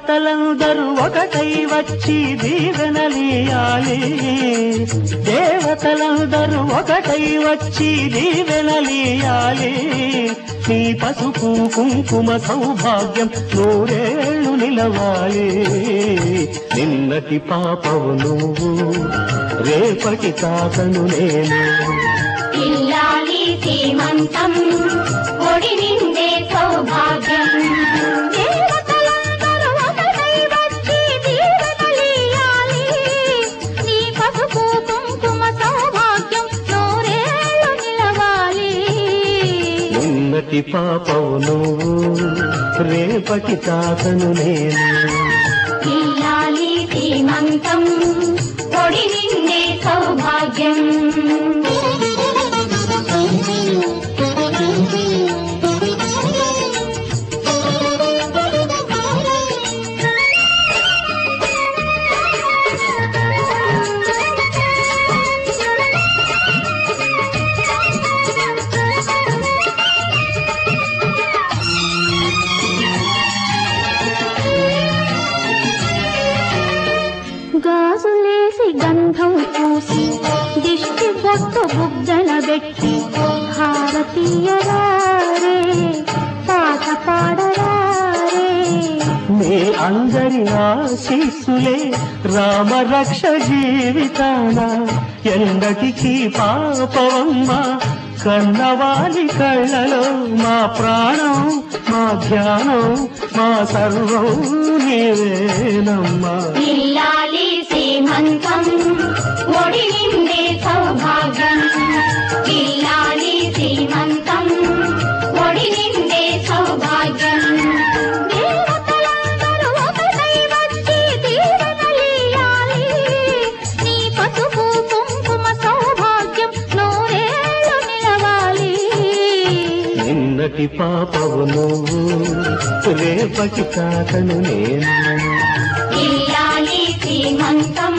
దేవతలందరూ ఒకటై వచ్చి దీవెనలియాలి దేవతలందరూ ఒకటై వచ్చి దీవెనలియాలి నీ పసుపు కుంకుమ సౌభాగ్యం నూరేళ్లు నిలవాలి నిన్నటి పాపవు నువ్వు రేపటి తాతను నేను ఇల్లాలి సీమంతం ఒడి నిండే సౌభాగ్యం దేవతలందరూ ఒకటై వచ్చి దీవెనలియాలి నీ పసుపు కుంకుమ సౌభాగ్యం నూరేళ్లు నిలవాలి నిన్నటి పాపవు నువ్వు రేపటి తాతను నేను ఇల్లాలి సీమంతం ఒడి నిండే సౌభాగ్యం గాజులేసి గంధం పూసి దిష్టి బొట్టు బుగ్గన పెట్టి భారతీయరారే పాట పాడరారే నీ అందరి ఆశీస్సులే రామరక్ష జీవితాన ఎందటికి పాపవమ్మ కన్నవాలి కళ్ళలో మా ప్రాణం మా ధ్యానం మా సర్వం నీవేనమ్మా ఇల్లాలి సీమంతం ఒడి నిండే సౌభాగ్యం ఇల్లాలి సీమంతం ఒడి నిండే సౌభాగ్యం దేవతలందరూ ఒకటై వచ్చి దీవెనలియాలి నీ పసుపు కుంకుమ సౌభాగ్యం నూరేళ్లు నిలవాలి నిన్నటి పాపవు నువ్వు రేపటి తాతను నేను ఇల్లాలి సీమంతం